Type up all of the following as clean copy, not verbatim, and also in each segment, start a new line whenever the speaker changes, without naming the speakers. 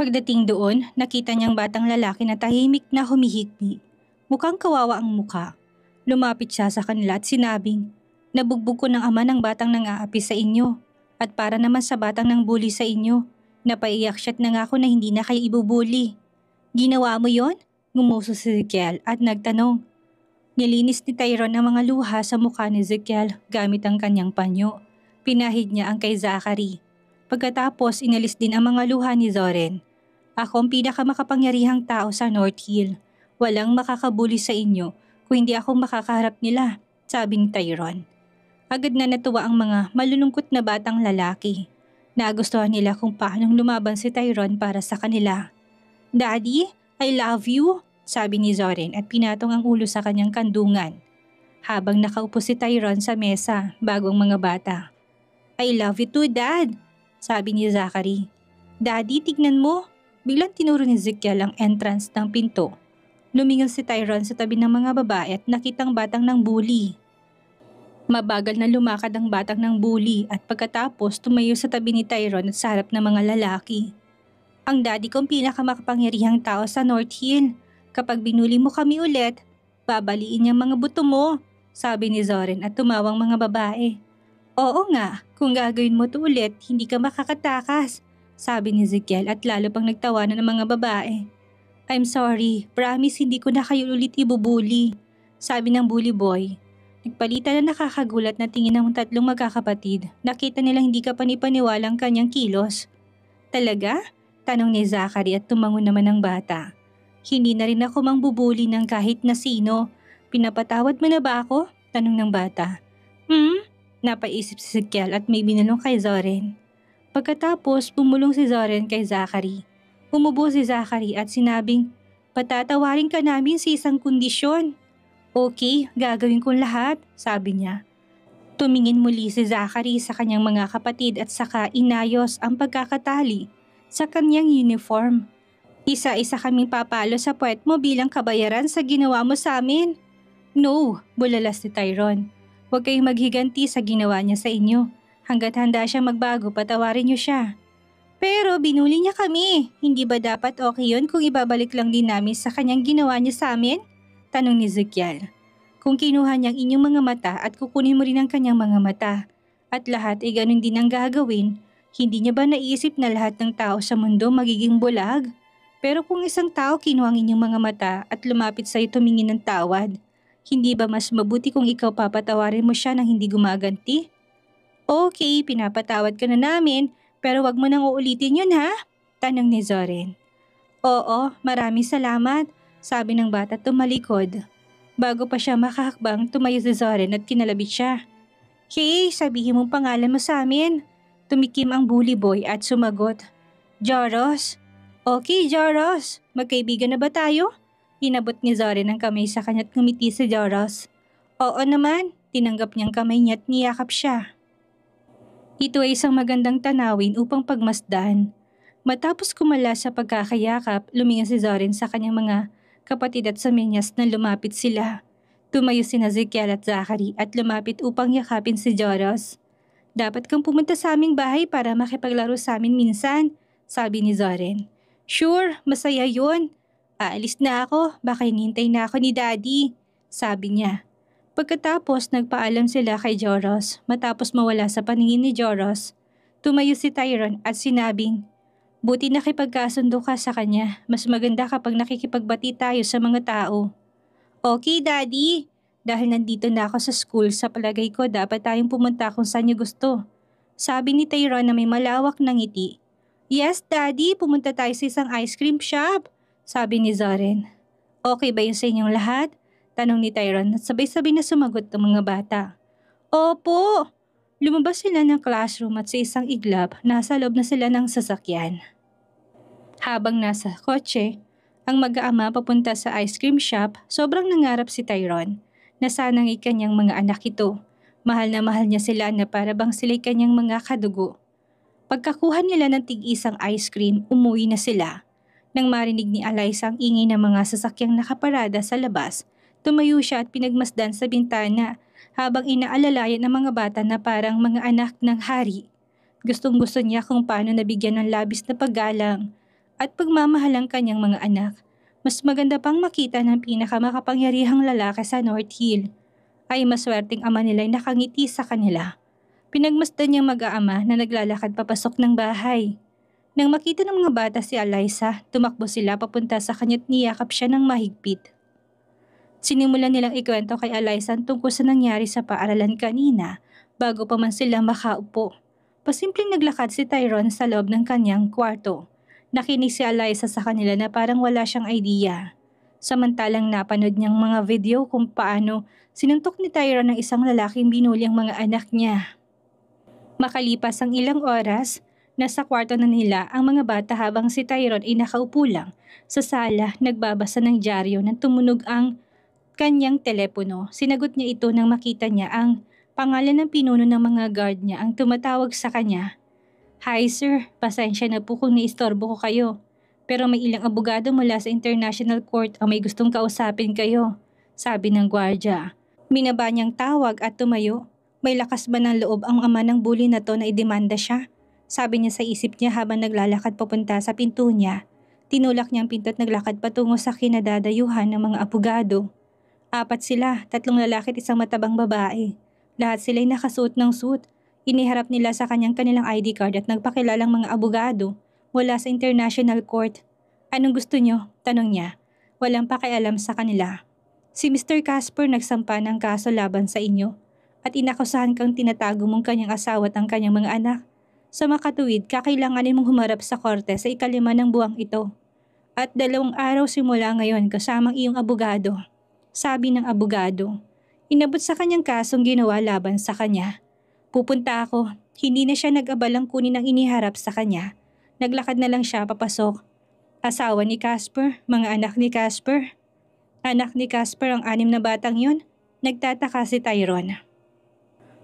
Pagdating doon, nakita niyang batang lalaki na tahimik na humihikbi. Mukhang kawawa ang muka. Lumapit siya sa kanila at sinabing, "Nabugbog ko ng ama ng batang nang-aapi sa inyo. At para naman sa batang nang bully sa inyo, napaiyak siya't nangako na hindi na kayo ibubuli. Ginawa mo yon?" Ngumuso si Ezekiel at nagtanong. Nilinis ni Tyrone ang mga luha sa mukha ni Ezekiel gamit ang kanyang panyo. Pinahid niya ang kay Zachary. Pagkatapos inalis din ang mga luha ni Zoren. "Ako ang pinakamakapangyarihang tao sa North Hill. Walang makakabuli sa inyo kung hindi ako makakaharap nila," sabi ni Tyrone. Agad na natuwa ang mga malulungkot na batang lalaki. Nagustuhan nila kung paanong lumaban si Tyrone para sa kanila. "Daddy, I love you," sabi ni Zoren at pinatong ang ulo sa kanyang kandungan. Habang nakaupo si Tyrone sa mesa bago ang mga bata. "I love you too, Dad," sabi ni Zachary. "Daddy, tignan mo." Biglang tinuro ni Ezekiel ang entrance ng pinto. Lumingon si Tyrone sa tabi ng mga babae at nakitang batang ng bully. Mabagal na lumakad ang batang ng bully at pagkatapos tumayo sa tabi ni Tyrone at sa harap ng mga lalaki. "Ang daddy kong pinakamakapangyarihang tao sa North Hill. Kapag binuli mo kami ulit, babaliin niyang mga buto mo," sabi ni Zoren at tumawang mga babae. "Oo nga, kung gagawin mo to ulit, hindi ka makakatakas," sabi ni Ezekiel at lalo pang nagtawanan ng mga babae. "I'm sorry, promise hindi ko na kayo ulit ibubuli," sabi ng bully boy. Nagpalitan na nakakagulat na tingin ng tatlong magkakapatid. Nakita nila hindi ka panipaniwalang kanyang kilos. "Talaga?" tanong ni Zachary at tumango naman ang bata. "Hindi na rin ako mangbubuli ng kahit na sino. Pinapatawad mo na ba ako?" tanong ng bata. Napaisip si Ezekiel at may binulong kay Zoren. Pagkatapos bumulong si Zoren kay Zachary. Umubo si Zachary at sinabing, "Patatawarin ka namin sa isang kondisyon." "Okay, gagawin kong lahat," sabi niya. Tumingin muli si Zachary sa kanyang mga kapatid at saka inayos ang pagkakatali sa kanyang uniform. "Isa-isa kaming papalo sa puwet mo bilang kabayaran sa ginawa mo sa amin." "No," bulalas ni Tyrone. "Huwag kayong maghiganti sa ginawa niya sa inyo. Hanggat handa siyang magbago, patawarin niyo siya." "Pero binuli niya kami. Hindi ba dapat okay yun kung ibabalik lang din namin sa kanyang ginawa niya sa amin?" tanong ni Ezekiel. "Kung kinuha niyang inyong mga mata at kukunin mo rin ang kanyang mga mata, at lahat ay ganun din ang gagawin, hindi niya ba naisip na lahat ng tao sa mundo magiging bulag? Pero kung isang tao kinuha ang inyong mga mata at lumapit sa iyo tumingin ng tawad, hindi ba mas mabuti kung ikaw papatawarin mo siya nang hindi gumaganti?" "Okay, pinapatawad ka na namin, pero wag mo nang uulitin yun ha?" tanong ni Zoren. "Oo, maraming salamat," sabi ng bata at tumalikod. Bago pa siya makahakbang, tumayo si Zoren at kinalabit siya. "Hey, sabihin mong pangalan mo sa amin." Tumikim ang bully boy at sumagot. "Joros." "Okay, Joros. Magkaibigan na ba tayo?" Inabot ni Zoren ang kamay sa kanya at ngumiti si Joros. "Oo naman." Tinanggap niyang kamay niya at niyakap siya. Ito ay isang magandang tanawin upang pagmasdan. Matapos kumala sa pagkakayakap, lumingon si Zoren sa kanyang mga kapatid at sa menyas na lumapit sila. Tumayo si Ezekiel at Zachary at lumapit upang yakapin si Joros. "Dapat kang pumunta sa aming bahay para makipaglaro sa amin minsan," sabi ni Zoren. "Sure, masaya yun. Aalis na ako, baka hinihintay na ako ni Daddy," sabi niya. Pagkatapos nagpaalam sila kay Joros. Matapos mawala sa paningin ni Joros, tumayo si Tyrone at sinabing, "Buti nakipagkasundo ka sa kanya. Mas maganda kapag nakikipagbati tayo sa mga tao." "Okay, Daddy. Dahil nandito na ako sa school, sa palagay ko dapat tayong pumunta kung saan niyo gusto," sabi ni Tyrone na may malawak na ngiti. "Yes, Daddy. Pumunta tayo sa isang ice cream shop," sabi ni Zoren. "Okay ba yun sa inyong lahat?" tanong ni Tyrone at sabay-sabay na sumagot ng mga bata. "Opo!" Lumabas sila ng classroom at sa isang iglap, nasa loob na sila ng sasakyan. Habang nasa kotse, ang mag-aama papunta sa ice cream shop, sobrang nangarap si Tyrone na sanang ikanyang mga anak ito. Mahal na mahal niya sila na para bang sila'y kanyang mga kadugo. Pagkakuha nila ng tig-isang ice cream, umuwi na sila. Nang marinig ni Eliza ang ingay ng mga sasakyang nakaparada sa labas, tumayo siya at pinagmasdan sa bintana habang inaalalayan ng mga bata na parang mga anak ng hari. Gustong-gusto niya kung paano nabigyan ng labis na paggalang at pagmamahal ang kanyang mga anak. Mas maganda pang makita ng pinakamakapangyarihang lalaki sa North Hill. Ay maswerteng ama nila'y nakangiti sa kanila. Pinagmasdan niyang mag-aama na naglalakad papasok ng bahay. Nang makita ng mga bata si Eliza, tumakbo sila papunta sa kanya't niyakap siya ng mahigpit. Sinimulan nilang ikwento kay Eliza tungkol sa nangyari sa paaralan kanina bago pa man sila makaupo. Pasimpleng naglakad si Tyrone sa loob ng kanyang kwarto. Nakinig si Eliza sa kanila na parang wala siyang idea. Samantalang napanood niyang mga video kung paano sinuntok ni Tyrone ng isang lalaking binuli ang mga anak niya. Makalipas ang ilang oras, nasa kwarto na nila ang mga bata habang si Tyrone ay nakaupo lang sa sala nagbabasa ng dyaryo nang tumunog ang kanyang telepono. Sinagot niya ito nang makita niya ang pangalan ng pinuno ng mga guard niya ang tumatawag sa kanya. "Hi sir, pasensya na po kung naistorbo ko kayo. Pero may ilang abogado mula sa International Court ang may gustong kausapin kayo," sabi ng gwardya. Minaba niyang tawag at tumayo. May lakas ba ng loob ang ama ng bully na to na idemanda siya? Sabi niya sa isip niya habang naglalakad papunta sa pinto niya. Tinulak niya ang pinto at naglakad patungo sa kinadadayuhan ng mga abogado. 4 sila, 3 lalaki at isang matabang babae. Lahat sila'y nakasuot ng suit. Iniharap nila sa kanilang ID card at nagpakilalang mga abogado mula sa International Court. "Anong gusto niyo?" tanong niya. Walang pakialam sa kanila. "Si Mr. Casper nagsampa ng kaso laban sa inyo at inakusahan kang tinatago mong kanyang asawa at ang kanyang mga anak. Sa makatuwid, kakailanganin mong humarap sa korte sa 5 ng buwang ito. At 2 araw simula ngayon kasamang iyong abogado," sabi ng abogado. Inabot sa kanyang kasong ginawa laban sa kanya. "Pupunta ako." Hindi na siya nag-abalang kunin ang iniharap sa kanya. Naglakad na lang siya papasok. Asawa ni Casper, mga anak ni Casper. Anak ni Casper ang 6 na batang yun? Nagtataka si Tyrone.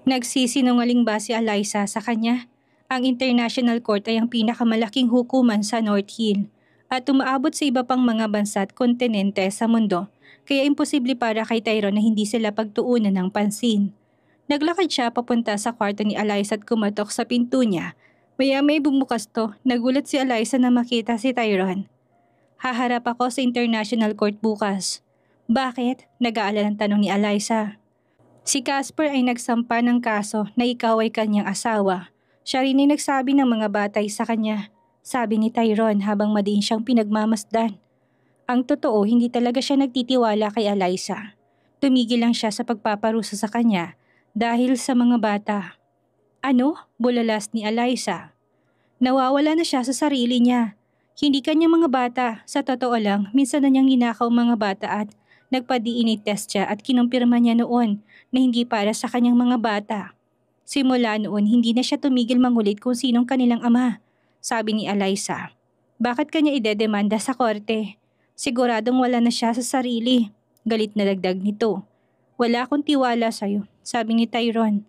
Nagsisinungaling ba si Eliza sa kanya? Ang International Court ay ang pinakamalaking hukuman sa North Hill at umaabot sa iba pang mga bansa at kontinente sa mundo, kaya imposible para kay Tyrone na hindi sila pagtuunan ng pansin. Naglakad siya papunta sa kwarto ni Eliza at kumatok sa pinto niya. Maya-may bumukas to, nagulat si Eliza na makita si Tyrone. "Haharap ako sa International Court bukas." "Bakit?" nag-aalalang tanong ni Eliza. "Si Casper ay nagsampa ng kaso na ikaw ay kanyang asawa. Siya rin ay nagsabi ng mga batay sa kanya," sabi ni Tyrone habang madiin siyang pinagmamasdan. Ang totoo, hindi talaga siya nagtitiwala kay Eliza. Tumigil lang siya sa pagpaparusa sa kanya dahil sa mga bata. "Ano?" bulalas ni Eliza. Nawawala na siya sa sarili niya. Hindi kanyang mga bata, sa totoo lang, minsan na niyang ninakaw mga bata at nagpa-DNA test siya at kinumpirma niya noon na hindi para sa kanyang mga bata. Simula noon, hindi na siya tumigil mangulit kung sinong kanilang ama, sabi ni Eliza. "Bakit kanya idedemanda sa korte? Siguradong wala na siya sa sarili." Galit na dagdag nito. "Wala akong tiwala sa'yo," sabi ni Tyrone.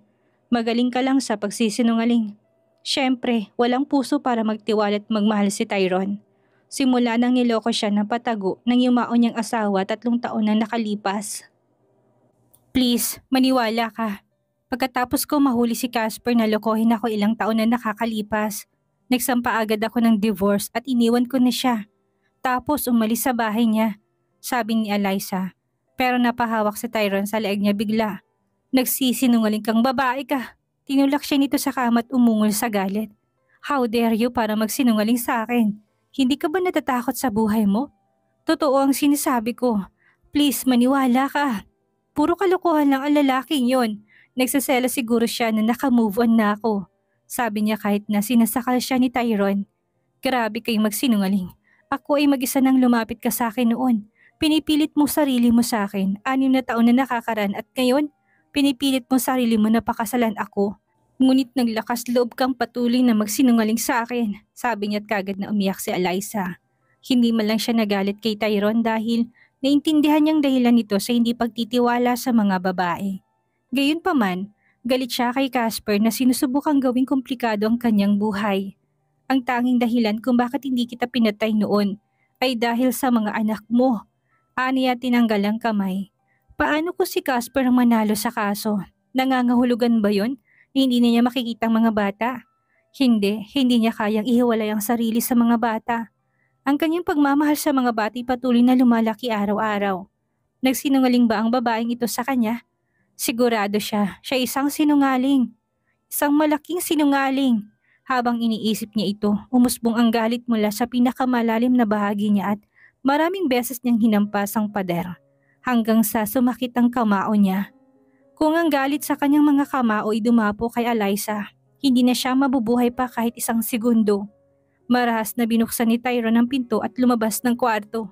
"Magaling ka lang sa pagsisinungaling." Siyempre, walang puso para magtiwala at magmahal si Tyrone. Simula nang niloko siya ng patago ng yumao niyang asawa 3 taon nang nakalipas. "Please, maniwala ka. Pagkatapos ko mahuli si Casper na lokohin ako ilang taon na nakakalipas, nagsampa agad ako ng divorce at iniwan ko na siya. Tapos umalis sa bahay niya," sabi ni Eliza. Pero napahawak si Tyrone sa leeg niya bigla. "Nagsisinungaling kang babae ka." Tinulak siya nito sa kama at umungol sa galit. "How dare you para magsinungaling sa akin? Hindi ka ba natatakot sa buhay mo? Totoo ang sinasabi ko. Please, maniwala ka. Puro kalokohan lang ang lalaking yon. Nagsasela siguro siya na nakamove on na ako," sabi niya kahit na sinasakal siya ni Tyrone. "Grabe kayong magsinungaling. Ako ay mag-isa nang lumapit ka sa akin noon. Pinipilit mo sarili mo sa akin, 6 na taon na nakakaraan at ngayon, pinipilit mo sarili mo na pakasalan ako. Ngunit naglakas loob kang patuloy na magsinungaling sa akin," sabi niya at kagad na umiyak si Eliza. Hindi man lang siya nagalit kay Tyrone dahil naintindihan niyang dahilan nito sa hindi pagtitiwala sa mga babae. Gayunpaman, galit siya kay Casper na sinusubukang gawing komplikado ang kanyang buhay. "Ang tanging dahilan kung bakit hindi kita pinatay noon ay dahil sa mga anak mo," aniya tinanggal ang kamay. "Paano kung si Casper ang manalo sa kaso? Nangangahulugan ba yon? Hindi na niya makikita ang mga bata? Hindi niya kayang ihiwalay ang sarili sa mga bata. Ang kanyang pagmamahal sa mga bata'y patuloy na lumalaki araw-araw. Nagsinungaling ba ang babaeng ito sa kanya? Sigurado siya isang sinungaling. Isang malaking sinungaling. Habang iniisip niya ito, umusbong ang galit mula sa pinakamalalim na bahagi niya at maraming beses niyang hinampas ang pader. Hanggang sa sumakit ang kamao niya. Kung ang galit sa kanyang mga kamao ay dumapo kay Eliza, hindi na siya mabubuhay pa kahit isang segundo. Marahas na binuksan ni Tyrone ang pinto at lumabas ng kwarto.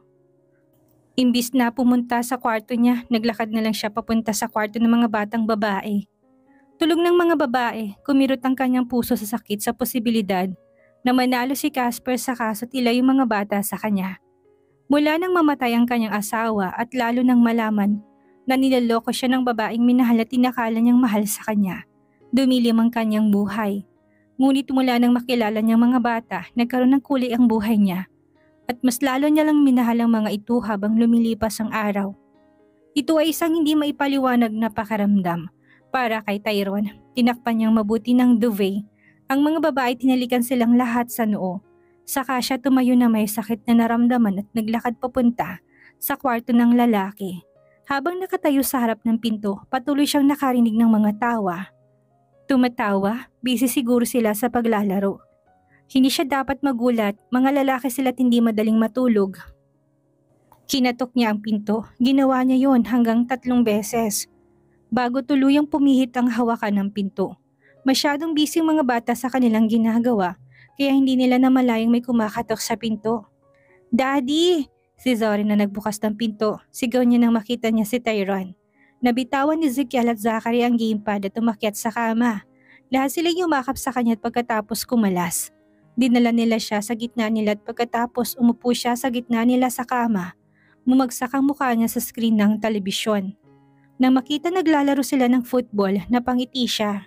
Imbis na pumunta sa kwarto niya, naglakad na lang siya papunta sa kwarto ng mga batang babae. Tulog ng mga babae, kumirot ang kanyang puso sa sakit sa posibilidad na manalo si Casper sa kaso tila yung mga bata sa kanya. Mula nang mamatay ang kanyang asawa at lalo nang malaman na niloloko siya ng babaeng minahal at tinakala niyang mahal sa kanya, dumilim ang kanyang buhay. Ngunit mula nang makilala niyang mga bata, nagkaroon ng kulay ang buhay niya. At mas lalo niya lang minahal ang mga ito habang lumilipas ang araw. Ito ay isang hindi maipaliwanag na pakaramdam. Para kay Tyrone, tinakpan niyang mabuti ng duvet. Ang mga babae tinalikan silang lahat sa noo. Saka siya tumayo na may sakit na naramdaman at naglakad papunta sa kwarto ng lalaki. Habang nakatayo sa harap ng pinto, patuloy siyang nakarinig ng mga tawa. Tumatawa, busy siguro sila sa paglalaro. Hindi siya dapat magulat, mga lalaki sila't hindi madaling matulog. Kinatok niya ang pinto, ginawa niya yon hanggang 3 beses. Bago tuluyang pumihit ang hawakan ng pinto. Masyadong busy ang mga bata sa kanilang ginagawa, kaya hindi nila namalayang may kumakatok sa pinto. Daddy! Si Zorin na nagbukas ng pinto, sigaw niya nang makita niya si Tyrone. Nabitawan ni Ezekiel at Zachary ang gamepad at umakyat sa kama. Lahat sila yumakap sa kanya at pagkatapos kumalas. Dinala nila siya sa gitna nila at pagkatapos umupo siya sa gitna nila sa kama. Bumagsak ang mukha niya sa screen ng telebisyon. Nang makita naglalaro sila ng football, napangiti siya.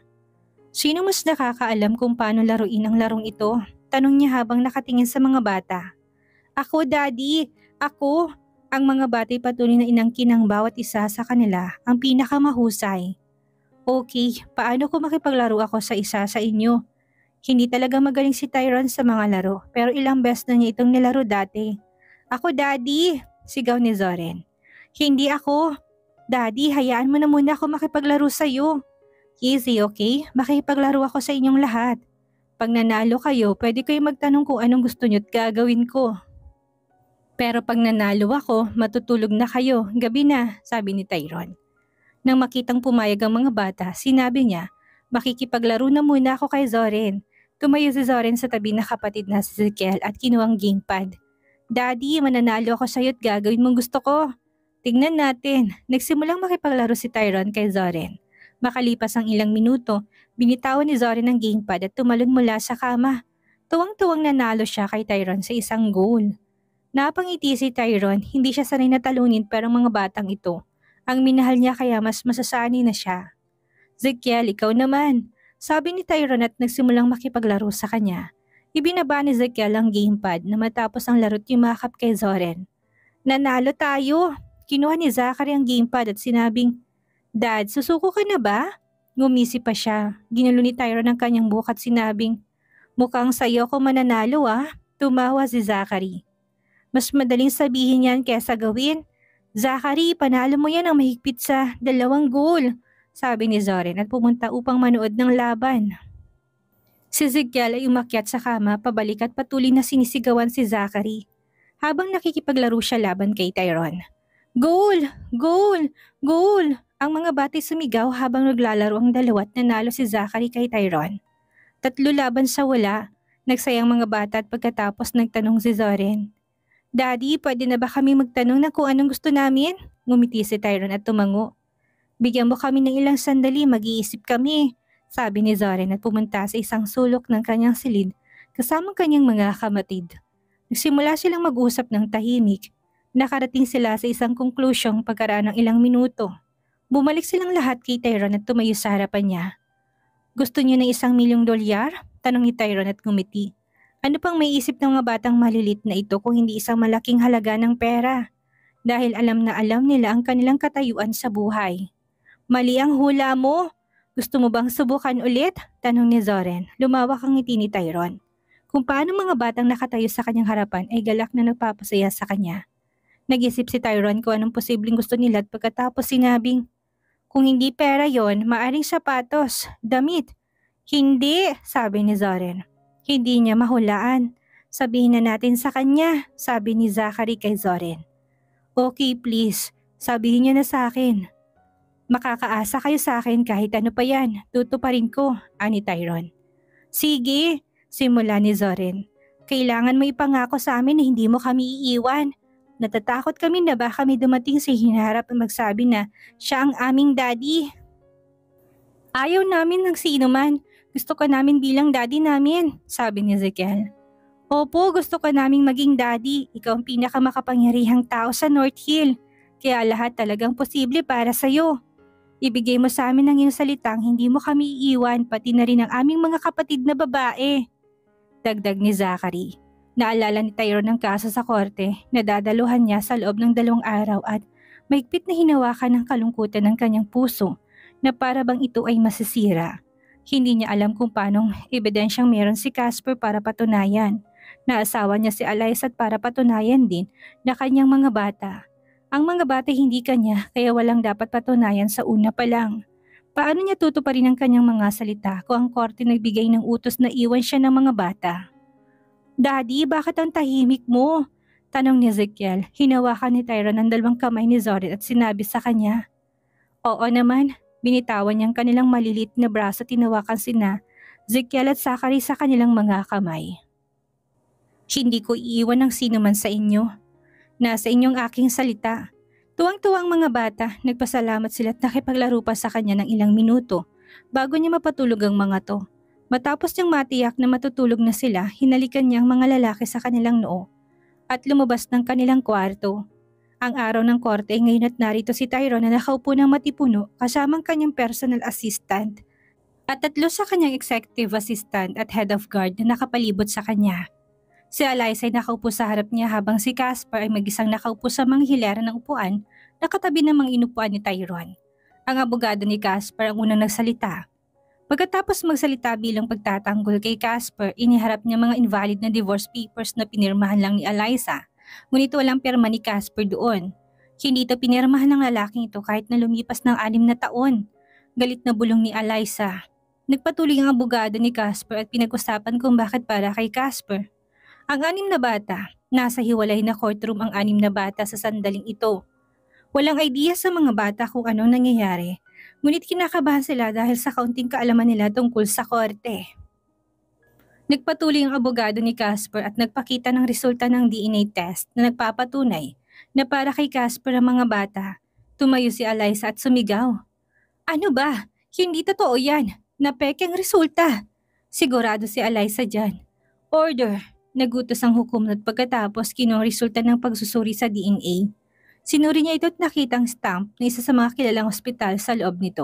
Sino mas nakakaalam kung paano laruin ang larong ito? Tanong niya habang nakatingin sa mga bata. Ako, Daddy! Ako! Ang mga bata'y patuloy na inangkin ng bawat isa sa kanila ang pinakamahusay. Okay, paano kung makipaglaro ako sa isa sa inyo? Hindi talaga magaling si Tyrone sa mga laro pero ilang beses na niya itong nilaro dati. Ako, Daddy! Sigaw ni Zorin. Hindi ako! Daddy, hayaan mo na muna ako makipaglaro sa'yo. Easy, okay? Makipaglaro ako sa inyong lahat. Pag nanalo kayo, pwede kayo magtanong kung anong gusto nyo't gagawin ko. Pero pag nanalo ako, matutulog na kayo. Gabi na, sabi ni Tyrone. Nang makitang pumayag ang mga bata, sinabi niya, makikipaglaro na muna ako kay Zorin. Tumayo si Zorin sa tabi na kapatid na si Ezekiel at kinuwang gamepad. Daddy, mananalo ako sa'yo at gagawin mong gusto ko. Tingnan natin, nagsimulang makipaglaro si Tyrone kay Zorin. Makalipas ang ilang minuto, binitawan ni Zorin ang gamepad at tumalon mula sa kama. Tuwang-tuwang nanalo siya kay Tyrone sa isang goal. Napangiti si Tyrone, hindi siya sanay na talunin pero ang mga batang ito. Ang minahal niya kaya mas masasani na siya. Ezekiel, ikaw naman, sabi ni Tyrone at nagsimulang makipaglaro sa kanya. Ibinaba ni Ezekiel ang gamepad na matapos ang laro't yumakap kay Zorin. Nanalo tayo! Kinuha ni Zachary ang gamepad at sinabing, Dad, susuko ka na ba? Ngumisi pa siya. Ginulo ni Tyrone ang kanyang buhok at sinabing, mukhang sayo ko mananalo ah. Tumawa si Zachary. Mas madaling sabihin yan kesa gawin. Zachary, panalo mo yan ang mahigpit sa 2 goal, sabi ni Zorin at pumunta upang manood ng laban. Si Ezekiel ay umakyat sa kama pabalik at patuloy na sinisigawan si Zachary habang nakikipaglaro siya laban kay Tyrone. Goal! Goal! Goal! Ang mga batay sumigaw habang naglalaro ang dalawa at nanalo si Zachary kay Tyrone. 3 laban sa wala, nagsayang mga bata at pagkatapos nagtanong si Zorin. Daddy, pwede na ba kami magtanong na kung anong gusto namin? Ngumiti si Tyrone at tumango. Bigyan mo kami ng ilang sandali, mag-iisip kami, sabi ni Zorin at pumunta sa isang sulok ng kanyang silid kasamang kanyang mga kamatid. Nagsimula silang mag-usap ng tahimik. Nakarating sila sa isang konklusyong pagkaraan ng ilang minuto. Bumalik silang lahat kay Tyrone at tumayo sa harapan niya. Gusto niyo ng $1,000,000? Tanong ni Tyrone at ngumiti. Ano pang may isip ng mga batang malilit na ito kung hindi isang malaking halaga ng pera? Dahil alam na alam nila ang kanilang katayuan sa buhay. Mali ang hula mo. Gusto mo bang subukan ulit? Tanong ni Zorin. Lumawak ang ngiti ni Tyrone. kung paano mga batang nakatayo sa kanyang harapan ay galak na nagpapasaya sa kanya. Nag-isip si Tyrone kung anong posibleng gusto nila at pagkatapos sinabing, kung hindi pera yon, maaring sapatos, damit. Hindi, sabi ni Zoren. Hindi niya mahulaan. Sabihin na natin sa kanya, sabi ni Zachary kay Zoren. Okay please, sabihin niya na sa akin. Makakaasa kayo sa akin kahit ano pa yan, tutuparin ko, ani Tyrone. Sige, simula ni Zoren. Kailangan mo ipangako sa amin na hindi mo kami iiwan. Natatakot kami na baka may dumating sa hinaharap at magsabi na siya ang aming daddy. Ayaw namin ng sino man. Gusto ka namin bilang daddy namin, sabi ni Ezekiel. Opo, gusto ka naming maging daddy. Ikaw ang pinakamakapangyarihang tao sa North Hill. Kaya lahat talagang posible para sa'yo. Ibigay mo sa amin ang iyong salitang hindi mo kami iiwan pati na rin ang aming mga kapatid na babae. Dagdag ni Zachary. Naalala ni Tyrone ang kaso sa korte na dadaluhan niya sa loob ng 2 araw at mahigpit na hinawakan ng kalungkutan ng kanyang puso na para bang ito ay masisira. Hindi niya alam kung paanong ebidensyang meron si Casper para patunayan na asawa niya si Eliza at para patunayan din na kanyang mga bata. Ang mga bata hindi kanya kaya walang dapat patunayan sa una pa lang. Paano niya tutuparin ang kanyang mga salita kung ang korte nagbigay ng utos na iwan siya ng mga bata? Daddy, bakit ang tahimik mo? Tanong ni Ezekiel. Hinawakan ni Tyrone ang 2 kamay ni Zoren at sinabi sa kanya. Oo naman, binitawan niyang kanilang malilit na braso at tinawakan sina Ezekiel at Zachary sa kanilang mga kamay. Hindi ko iiwan ng sino man sa inyo. Nasa inyong aking salita. Tuwang-tuwang mga bata, nagpasalamat sila at nakipaglaro pa sa kanya ng ilang minuto bago niya mapatulog ang mga to. Matapos niyang matiyak na matutulog na sila, hinalikan niya ang mga lalaki sa kanilang noo at lumabas ng kanilang kwarto. Ang araw ng korte ay ngayon at narito si Tyrone na nakaupo ng matipuno kasamang kanyang personal assistant at 3 sa kanyang executive assistant at head of guard na nakapalibot sa kanya. Si Eliza ay nakaupo sa harap niya habang si Casper ay mag-isang nakaupo sa mga hilera ng upuan na katabi ng mga inupuan ni Tyrone. Ang abogado ni Casper ang unang nagsalita. Pagkatapos magsalita bilang pagtatanggol kay Casper, iniharap niya mga invalid na divorce papers na pinirmahan lang ni Eliza. Ngunit walang pirma ni Casper doon. Hindi ito pinirmahan ng lalaking ito kahit na lumipas ng 6 na taon. Galit na bulong ni Eliza. Nagpatuloy ang abogado ni Casper at pinag-usapan kung bakit para kay Casper. Ang 6 na bata, nasa hiwalay na courtroom ang 6 na bata sa sandaling ito. Walang idea sa mga bata kung anong nangyayari, ngunit kinakabahan sila dahil sa kaunting kaalaman nila tungkol sa korte. Nagpatuloy ang abogado ni Casper at nagpakita ng resulta ng DNA test na nagpapatunay na para kay Casper ang mga bata. Tumayo si Eliza at sumigaw. Ano ba? Hindi totoo yan. Napeke ang resulta. Sigurado si Eliza dyan. Order. Nagutos ang hukom at pagkatapos kinuha resulta ng pagsusuri sa DNA. Sinuri niya ito at nakitang stamp na isa sa mga kilalang ospital sa loob nito.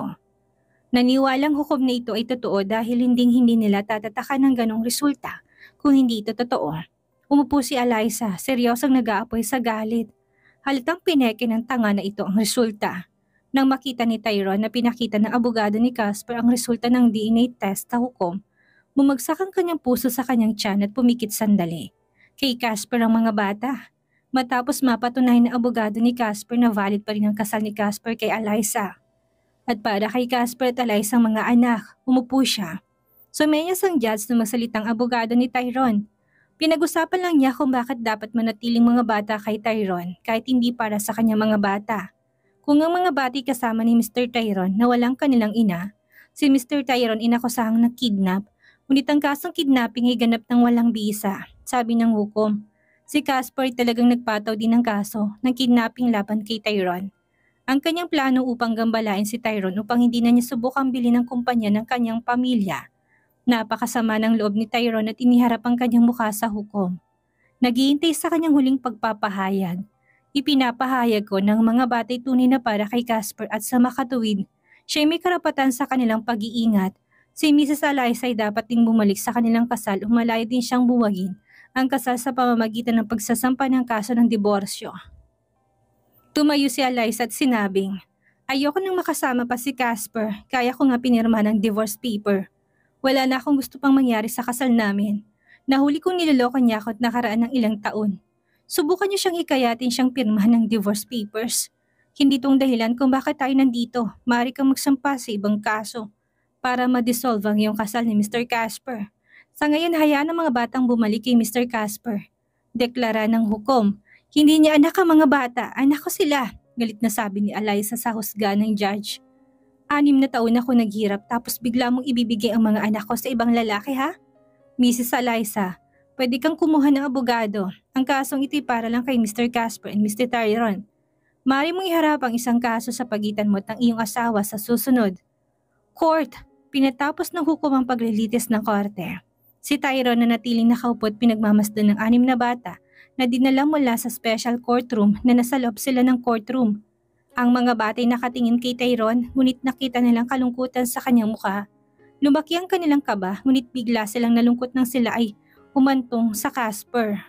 Naniwalang hukom na ito ay totoo dahil hindi nila tatatakan ng ganong resulta kung hindi ito totoo. Umupo si Eliza, seryosang nag-aapoy sa galit. Halatang pineke ng tanga na ito ang resulta. Nang makita ni Tyrone na pinakita ng abogado ni Casper ang resulta ng DNA test sa hukom, bumagsak ang kanyang puso sa kanyang tiyan at pumikit sandali. Kay Casper ang mga bata. Matapos mapatunay ng abogado ni Casper na valid pa rin ang kasal ni Casper kay Eliza. At para kay Casper at Eliza ang mga anak, umupo siya. Sumenyas ang judge na magsalitang abogado ni Tyrone. Pinag-usapan lang niya kung bakit dapat manatiling mga bata kay Tyrone kahit hindi para sa kanyang mga bata. Kung ang mga bati kasama ni Mr. Tyrone na walang kanilang ina, si Mr. Tyrone inakusahang na-kidnap. Ngunit ang kasong kidnapping ay ganap ng walang bisa, sabi ng hukom. Si Casper ay talagang nagpataw din ng kaso ng kidnapping laban kay Tyrone. Ang kanyang plano upang gambalain si Tyrone upang hindi na niya subukang bilhin ng kumpanya ng kanyang pamilya. Napakasama ng loob ni Tyrone at iniharap ang kanyang mukha sa hukom. Naghihintay sa kanyang huling pagpapahayag. Ipinapahayag ko ng mga batay tunay na para kay Casper at sa makatuwid, siya may karapatan sa kanilang pag-iingat. Si Mrs. Eliza ay dapat ding bumalik sa kanilang kasal o malayo din siyang buwagin ang kasal sa pamamagitan ng pagsasampa ng kaso ng diborsyo. Tumayo si Eliza at sinabing, ayoko nang makasama pa si Casper, kaya ko nga pinirma ng divorce paper. Wala na akong gusto pang mangyari sa kasal namin. Nahuli kong niloloko niya ako at nakaraan ng ilang taon. Subukan niyo siyang hikayatin siyang pirmahan ng divorce papers. Hindi tong dahilan kung bakit tayo nandito. Maaari kang magsampa sa ibang kaso para ma-dissolve ang iyong kasal ni Mr. Casper. Sa ngayon, hayaan ang mga batang bumalik kay Mr. Casper. Deklara ng hukom. Hindi niya anak ang mga bata, anak ko sila. Galit na sabi ni Eliza sa husga ng judge. 6 na taon ako naghirap tapos bigla mong ibibigay ang mga anak ko sa ibang lalaki ha? Mrs. Eliza, pwede kang kumuha ng abogado. Ang kasong ito'y para lang kay Mr. Casper and Mr. Tyrone. Maaari mong iharap ang isang kaso sa pagitan mo at ng iyong asawa sa susunod. Court, pinatapos ng hukom ang paglilitis ng korte. Si Tyrone na natiling nakaupo at pinagmamasdan ng 6 na bata na dinala mula sa special courtroom na nasa loob sila ng courtroom. Ang mga bata ay nakatingin kay Tyrone ngunit nakita nilang kalungkutan sa kanyang mukha. Lumaki ang kanilang kaba ngunit bigla silang nalungkot nang sila ay humantong sa Casper.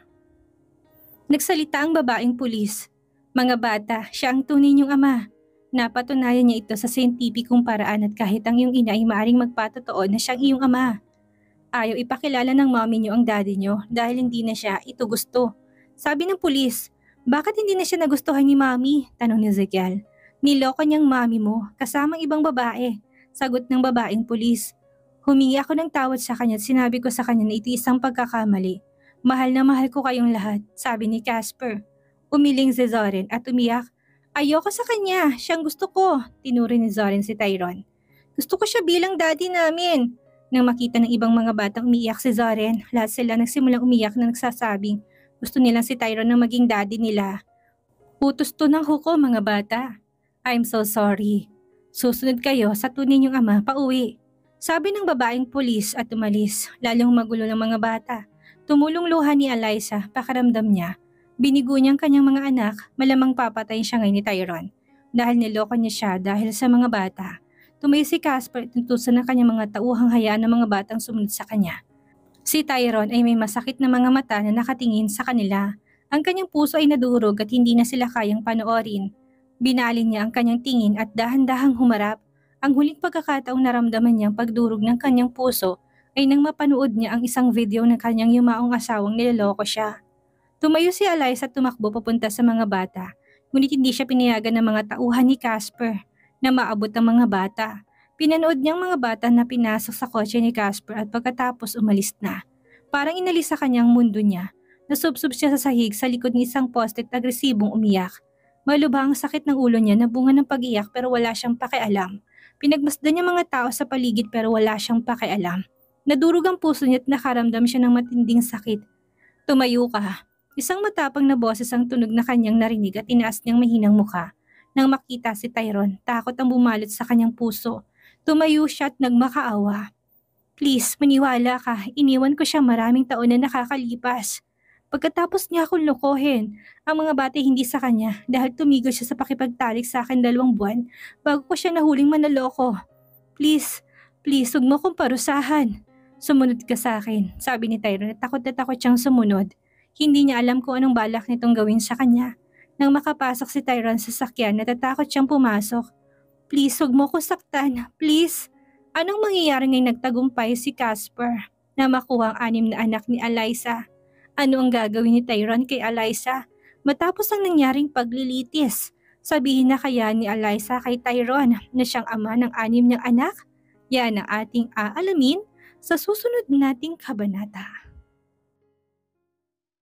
Nagsalita ang babaeng pulis. Mga bata, siya ang tunay niyong ama. Napatunayan niya ito sa siyentipikong paraan at kahit ang iyong ina ay maaring magpatotoo na siyang iyong ama. Ayaw ipakilala ng mommy niyo ang daddy niyo dahil hindi na siya ito gusto. Sabi ng pulis, bakit hindi na siya nagustuhan ni mommy? Tanong ni Ezekiel. Niloko niyang mommy mo kasamang ibang babae. Sagot ng babaeng pulis. Humingi ako ng tawad sa kanya at sinabi ko sa kanya na ito isang pagkakamali. Mahal na mahal ko kayong lahat, sabi ni Casper. Umiling si Zoren at umiyak. Ayoko sa kanya, siyang gusto ko, tinuri ni Zoren si Tyrone. Gusto ko siya bilang daddy namin. Nang makita ng ibang mga batang umiiyak si Zoren, lahat sila nagsimulang umiyak na nagsasabing gusto nilang si Tyrone na maging daddy nila. Utos to ng hukom mga bata. I'm so sorry. Susunod kayo sa tunay niyong ama pauwi. Sabi ng babaeng pulis at umalis, lalong magulo ng mga bata. Tumulong luha ni Eliza, pakaramdam niya. Binigo niyang kanyang mga anak, malamang papatayin siya ngayon ni Tyrone. Dahil niloko niya siya dahil sa mga bata. Tumayo si Casper at tutusan ng kanyang mga tauhang hayaan ng mga batang sumunod sa kanya. Si Tyrone ay may masakit na mga mata na nakatingin sa kanila. Ang kanyang puso ay nadurog at hindi na sila kayang panoorin. Binalin niya ang kanyang tingin at dahan-dahang humarap. Ang huling pagkakataong naramdaman niyang pagdurog ng kanyang puso ay nang mapanood niya ang isang video ng kanyang yumaong asawang niloloko siya. Tumayo si Eliza at tumakbo papunta sa mga bata, ngunit hindi siya pinayagan ng mga tauhan ni Casper na maabot ang mga bata. Pinanood niyang mga bata na pinasok sa kotse ni Casper at pagkatapos umalis na. Parang inalis sa kanyang mundo niya. Nasubsob siya sa sahig sa likod ng isang poste at agresibong umiyak. Malubhang sakit ng ulo niya na bunga ng pag-iyak pero wala siyang pakialam. Pinagmasdan niya mga tao sa paligid pero wala siyang pakialam. Nadurog ang puso niya at nakaramdam siya ng matinding sakit. Tumayo ka. Isang matapang na boses ang tunog na kanyang narinig at tinaas niyang mahinang mukha. Nang makita si Tyrone, takot ang bumalot sa kanyang puso. Tumayo siya at nagmakaawa. Please, maniwala ka. Iniwan ko siya maraming taon na nakakalipas. Pagkatapos niya akong lokohin, ang mga bata hindi sa kanya dahil tumigil siya sa pakipagtalik sa akin 2 buwan bago ko siya nahuling manaloko. Please, huwag mo kong parusahan. Sumunod ka sa akin, sabi ni Tyrone at takot na takot siyang sumunod. Hindi niya alam kung anong balak nitong gawin sa kanya. Nang makapasok si Tyrone sa sakyan, natatakot siyang pumasok. Please, huwag mo ko saktan. Please. Anong mangyayari ngayong nagtagumpay si Casper na makuha ang 6 na anak ni Eliza? Ano ang gagawin ni Tyrone kay Eliza matapos ang nangyaring paglilitis? Sabihin na kaya ni Eliza kay Tyrone na siyang ama ng 6 niyang anak? Yan ang ating aalamin sa susunod nating kabanata.